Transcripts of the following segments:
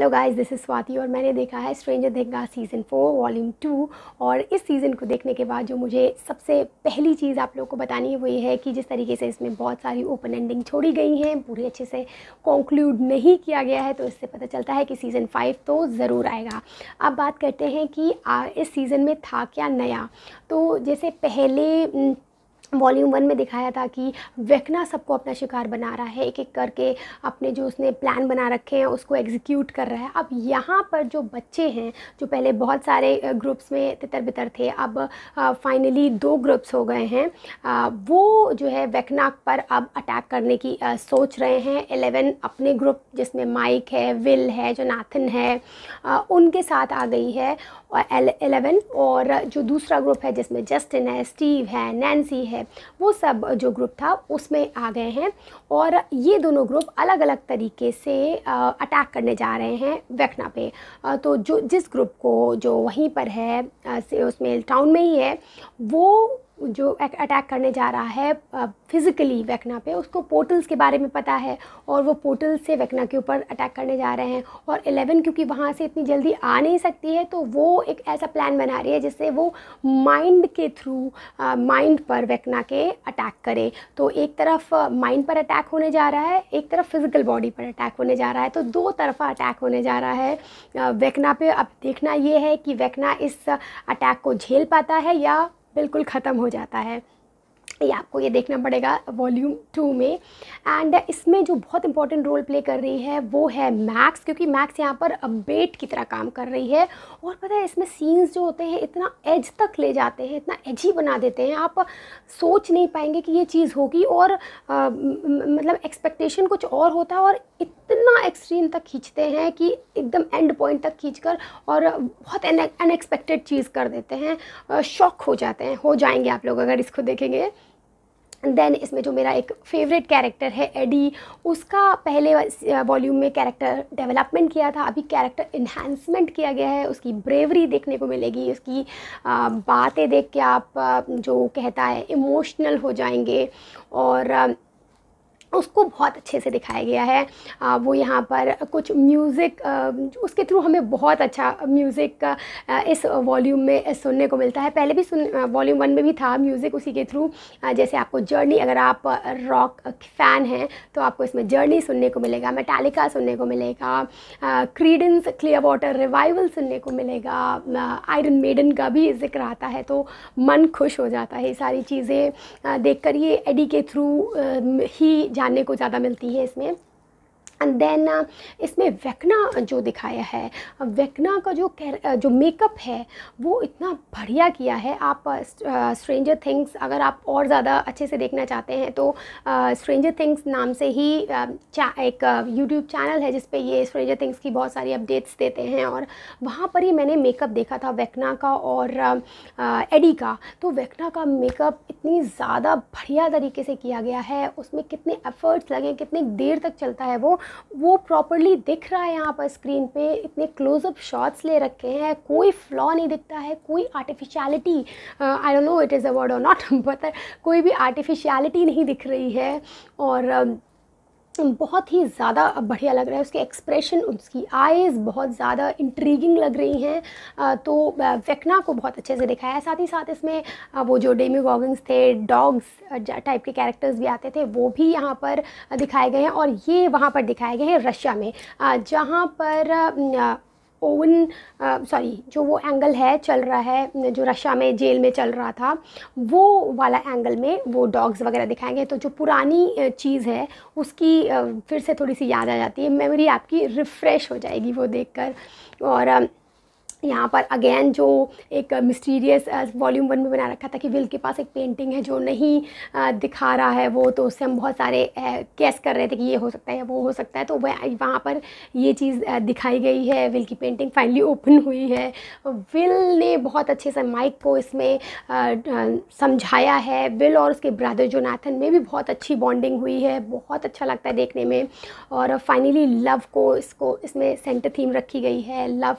Hello guys, this is Swati और मैंने देखा है स्ट्रेंजर थिंग्स सीज़न 4 वॉल्यूम 2। और इस सीज़न को देखने के बाद जो मुझे सबसे पहली चीज़ आप लोगों को बतानी है वो ये है कि जिस तरीके से इसमें बहुत सारी ओपन एंडिंग छोड़ी गई हैं, पूरी अच्छे से कंक्लूड नहीं किया गया है, तो इससे पता चलता है कि सीज़न 5 तो ज़रूर आएगा। अब बात करते हैं कि इस सीज़न में था क्या नया। तो जैसे पहले वॉल्यूम 1 में दिखाया था कि वेक्ना सबको अपना शिकार बना रहा है, एक एक करके अपने जो उसने प्लान बना रखे हैं उसको एग्जीक्यूट कर रहा है। अब यहाँ पर जो बच्चे हैं, जो पहले बहुत सारे ग्रुप्स में तितर बितर थे, अब फाइनली 2 ग्रुप्स हो गए हैं। वो जो है वेक्ना पर अब अटैक करने की सोच रहे हैं। 11 अपने ग्रुप जिसमें माइक है, विल है, जो नाथन है, उनके साथ आ गई है। और 11 और जो दूसरा ग्रुप है जिसमें जस्टिन है, स्टीव है, नैन्सी है, वो सब जो ग्रुप था उसमें आ गए हैं। और ये दोनों ग्रुप अलग अलग तरीके से अटैक करने जा रहे हैं वेक्ना पे। तो जो जिस ग्रुप को जो वहीं पर है उसमें टाउन में ही है, वो जो अटैक करने जा रहा है फिज़िकली वेक्ना पे, उसको पोर्टल्स के बारे में पता है और वो पोर्टल से वेक्ना के ऊपर अटैक करने जा रहे हैं। और 11 क्योंकि वहाँ से इतनी जल्दी आ नहीं सकती है, तो वो एक ऐसा प्लान बना रही है जिससे वो माइंड के थ्रू माइंड पर वेक्ना के अटैक करे। तो एक तरफ माइंड पर अटैक होने जा रहा है, एक तरफ फिज़िकल बॉडी पर अटैक होने जा रहा है, तो 2 तरफा अटैक होने जा रहा है वेक्ना पे। अब देखना ये है कि वेक्ना इस अटैक को झेल पाता है या बिल्कुल ख़त्म हो जाता है, ये आपको ये देखना पड़ेगा वॉल्यूम 2 में। एंड इसमें जो बहुत इंपॉर्टेंट रोल प्ले कर रही है वो है मैक्स, क्योंकि मैक्स यहाँ पर बेट की तरह काम कर रही है। और पता है इसमें सीन्स जो होते हैं इतना एज तक ले जाते हैं, इतना एजी बना देते हैं, आप सोच नहीं पाएंगे कि ये चीज़ होगी। और मतलब एक्सपेक्टेशन कुछ और होता है और इतना एक्सट्रीम तक खींचते हैं कि एकदम एंड पॉइंट तक खींचकर और बहुत अनएक्सपेक्टेड चीज़ कर देते हैं। शॉक हो जाते हैं, हो जाएंगे आप लोग अगर इसको देखेंगे। देन इसमें जो मेरा एक फेवरेट कैरेक्टर है एडी, उसका पहले वॉल्यूम में कैरेक्टर डेवलपमेंट किया था, अभी कैरेक्टर इन्हांसमेंट किया गया है। उसकी ब्रेवरी देखने को मिलेगी, उसकी बातें देख के आप जो कहता है इमोशनल हो जाएंगे। और उसको बहुत अच्छे से दिखाया गया है। वो यहाँ पर कुछ म्यूज़िक उसके थ्रू हमें बहुत अच्छा म्यूज़िक इस वॉल्यूम में सुनने को मिलता है। पहले भी वॉल्यूम 1 में भी था म्यूज़िक उसी के थ्रू। जैसे आपको जर्नी, अगर आप रॉक फ़ैन हैं तो आपको इसमें जर्नी सुनने को मिलेगा, मेटालिका सुनने को मिलेगा, क्रीडेंस क्लियरवाटर रिवाइवल सुनने को मिलेगा, आयरन मेडन का भी जिक्र आता है, तो मन खुश हो जाता है। ये सारी चीज़ें देखकर ये एडी के थ्रू ही जानने को ज़्यादा मिलती है इसमें। एंड देन इसमें वेक्ना जो दिखाया है, वेक्ना का जो मेकअप है वो इतना बढ़िया किया है। आप स्ट्रेंजर थिंग्स अगर आप और ज़्यादा अच्छे से देखना चाहते हैं तो स्ट्रेंजर थिंग्स नाम से ही एक यूट्यूब चैनल है जिस पे ये स्ट्रेंजर थिंग्स की बहुत सारी अपडेट्स देते हैं, और वहाँ पर ही मैंने मेकअप देखा था वेक्ना का और एडी का। तो वेक्ना का मेकअप इतनी ज़्यादा बढ़िया तरीके से किया गया है, उसमें कितने एफर्ट्स लगे, कितनी देर तक चलता है वो प्रॉपरली दिख रहा है यहाँ पर स्क्रीन पे। इतने क्लोजअप शॉट्स ले रखे हैं, कोई फ्लॉ नहीं दिखता है, कोई artificiality, I don't know it is a word और नॉट, बट कोई भी आर्टिफिशियलिटी नहीं दिख रही है। और बहुत ही ज़्यादा बढ़िया लग रहा है उसके एक्सप्रेशन, उसकी आईज़ बहुत ज़्यादा इंट्रीगिंग लग रही हैं। तो वेक्ना को बहुत अच्छे से दिखाया है। साथ ही साथ इसमें वो जो डेमिगॉगन्स थे, डॉग्स टाइप के कैरेक्टर्स भी आते थे, वो भी यहाँ पर दिखाए गए हैं। और ये वहाँ पर दिखाए गए हैं रशिया में, जहाँ पर ओवन जो वो एंगल है चल रहा है जो रशिया में जेल में चल रहा था, वो वाला एंगल में वो डॉग्स वगैरह दिखाएंगे। तो जो पुरानी चीज़ है उसकी फिर से थोड़ी सी याद आ जाती है, मेमोरी आपकी रिफ़्रेश हो जाएगी वो देखकर। और यहाँ पर अगेन जो एक मिस्टीरियस वॉल्यूम 1 में बना रखा था कि विल के पास एक पेंटिंग है जो नहीं दिखा रहा है वो, तो उससे हम बहुत सारे गेस कर रहे थे कि ये हो सकता है या वो हो सकता है। तो वहाँ पर ये चीज़ दिखाई गई है, विल की पेंटिंग फाइनली ओपन हुई है। विल ने बहुत अच्छे से माइक को इसमें समझाया है। विल और उसके ब्रदर जोनाथन में भी बहुत अच्छी बॉन्डिंग हुई है, बहुत अच्छा लगता है देखने में। और फाइनली लव को इसमें सेंटर थीम रखी गई है। लव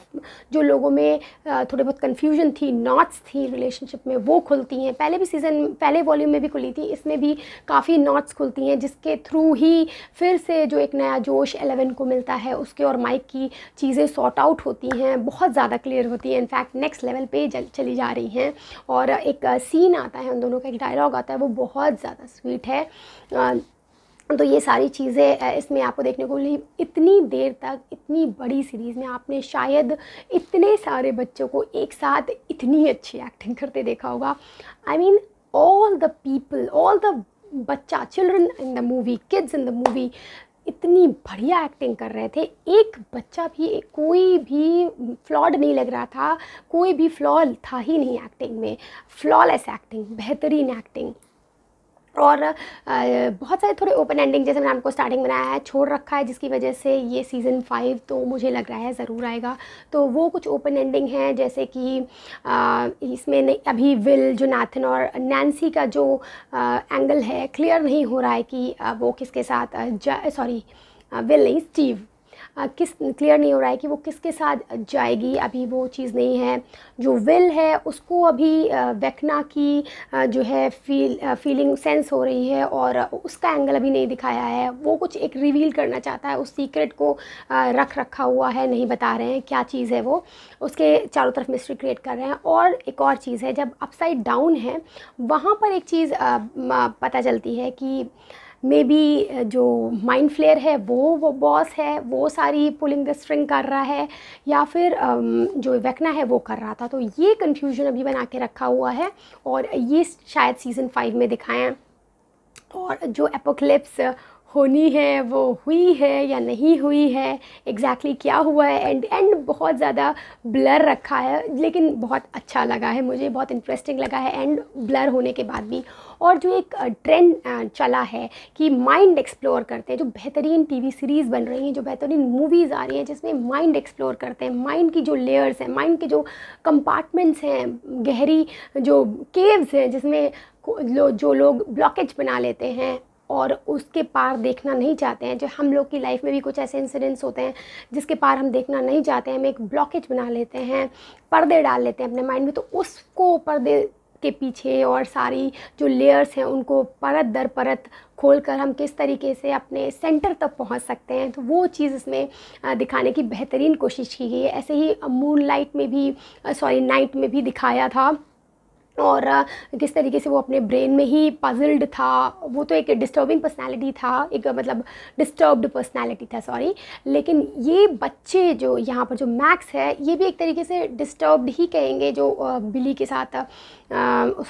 जो लोगों में थोड़े बहुत कन्फ्यूजन थी, नॉट्स थी रिलेशनशिप में, वो खुलती हैं। पहले वॉल्यूम में भी खुली थी, इसमें भी काफ़ी नॉट्स खुलती हैं, जिसके थ्रू ही फिर से जो एक नया जोश 11 को मिलता है, उसके और माइक की चीज़ें सॉर्ट आउट होती हैं, बहुत ज़्यादा क्लियर होती हैं, इनफैक्ट नेक्स्ट लेवल पे चली जा रही हैं। और एक सीन आता है उन दोनों का, एक डायलॉग आता है, वो बहुत ज़्यादा स्वीट है। तो ये सारी चीज़ें इसमें आपको देखने को मिली। इतनी देर तक इतनी बड़ी सीरीज़ में आपने शायद इतने सारे बच्चों को एक साथ इतनी अच्छी एक्टिंग करते देखा होगा। I mean all the people, all the बच्चा, children in the movie, kids in the movie इतनी बढ़िया एक्टिंग कर रहे थे। एक बच्चा भी, कोई भी फ्लॉड नहीं लग रहा था, कोई भी फ्लॉ था ही नहीं एक्टिंग में। फ्लॉलेस एक्टिंग, बेहतरीन एक्टिंग। और बहुत सारे थोड़े ओपन एंडिंग, जैसे मैंने आपको स्टार्टिंग बनाया है, छोड़ रखा है, जिसकी वजह से ये सीज़न 5 तो मुझे लग रहा है ज़रूर आएगा। तो वो कुछ ओपन एंडिंग हैं, जैसे कि इसमें अभी विल, जोनाथन और नैन्सी का जो एंगल है, क्लियर नहीं हो रहा है कि वो किसके साथ विल नहीं, स्टीव, क्लियर नहीं हो रहा है कि वो किसके साथ जाएगी, अभी वो चीज़ नहीं है। जो विल है उसको अभी वेक्ना की जो है फीलिंग सेंस हो रही है, और उसका एंगल अभी नहीं दिखाया है। वो कुछ एक रिवील करना चाहता है, उस सीक्रेट को रखा हुआ है, नहीं बता रहे हैं क्या चीज़ है, वो उसके चारों तरफ मिस्ट्री क्रिएट कर रहे हैं। और एक और चीज़ है, जब अपसाइड डाउन है वहाँ पर एक चीज़ पता चलती है कि मे बी जो माइंड फ्लेयर है वो बॉस है, वो सारी पुलिंग द स्ट्रिंग कर रहा है, या फिर जो वेक्ना है वो कर रहा था। तो ये कन्फ्यूजन अभी बना के रखा हुआ है, और ये शायद सीज़न 5 में दिखाएं। और जो एपोक्लिप्स होनी है वो हुई है या नहीं हुई है, एग्जैक्टली क्या हुआ है, एंड बहुत ज़्यादा ब्लर रखा है, लेकिन बहुत अच्छा लगा है मुझे, बहुत इंटरेस्टिंग लगा है एंड ब्लर होने के बाद भी। और जो एक ट्रेंड चला है कि माइंड एक्सप्लोर करते हैं, जो बेहतरीन टीवी सीरीज़ बन रही हैं, जो बेहतरीन मूवीज़ आ रही हैं जिसमें माइंड एक्सप्लोर करते हैं, माइंड की जो लेयर्स हैं, माइंड के जो कंपार्टमेंट्स हैं, गहरी जो केव्स हैं, जिसमें जो लोग ब्लॉकेज बना लेते हैं और उसके पार देखना नहीं चाहते हैं। जो हम लोग की लाइफ में भी कुछ ऐसे इंसिडेंट्स होते हैं जिसके पार हम देखना नहीं चाहते हैं, हम एक ब्लॉकेज बना लेते हैं, पर्दे डाल लेते हैं अपने माइंड में। तो उसको पर्दे के पीछे और सारी जो लेयर्स हैं उनको परत दर परत खोलकर हम किस तरीके से अपने सेंटर तक पहुंच सकते हैं, तो वो चीज़ इसमें दिखाने की बेहतरीन कोशिश की गई है। ऐसे ही मूनलाइट में भी नाइट में भी दिखाया था, और किस तरीके से वो अपने ब्रेन में ही पजल्ड था। वो तो एक डिस्टर्बिंग पर्सनालिटी था, एक मतलब डिस्टर्ब्ड पर्सनालिटी था, सॉरी। लेकिन ये बच्चे जो यहाँ पर जो मैक्स है, ये भी एक तरीके से डिस्टर्ब्ड ही कहेंगे, जो बिली के साथ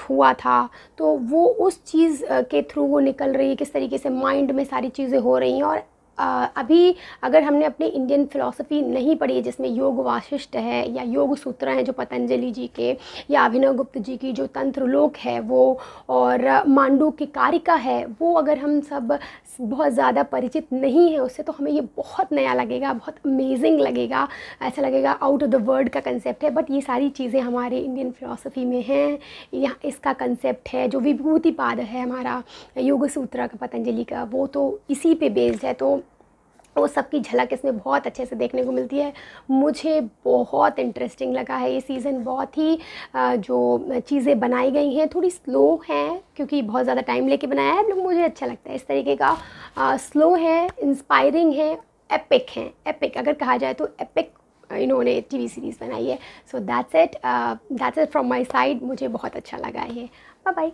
हुआ था। तो वो उस चीज़ के थ्रू वो निकल रही है, किस तरीके से माइंड में सारी चीज़ें हो रही हैं। और अभी अगर हमने अपनी इंडियन फ़िलॉसफ़ी नहीं पढ़ी है, जिसमें योग वाशिष्ठ है या योग सूत्र हैं जो पतंजलि जी के, या अभिनव गुप्त जी की जो तंत्र लोक है वो, और मांडू की कारिका है वो, अगर हम सब बहुत ज़्यादा परिचित नहीं है उससे, तो हमें ये बहुत नया लगेगा, बहुत अमेजिंग लगेगा, ऐसा लगेगा आउट ऑफ द वर्ल्ड का कंसेप्ट है। बट ये सारी चीज़ें हमारे इंडियन फ़िलॉसफ़ी में हैं। यहाँ इसका कंसेप्ट है जो विभूतिपाद है हमारा योग सूत्र का पतंजलि का, वो तो इसी पे बेस्ड है। तो वो सबकी झलक इसमें बहुत अच्छे से देखने को मिलती है। मुझे बहुत इंटरेस्टिंग लगा है ये सीज़न। बहुत ही जो चीज़ें बनाई गई हैं थोड़ी स्लो हैं, क्योंकि बहुत ज़्यादा टाइम लेके बनाया है, लेकिन मुझे अच्छा लगता है इस तरीके का। स्लो है, इंस्पायरिंग है, एपिक है। एपिक अगर कहा जाए तो एपिक इन्होंने टीवी सीरीज़ बनाई है। So that's it from my side. मुझे बहुत अच्छा लगा है। Bye bye.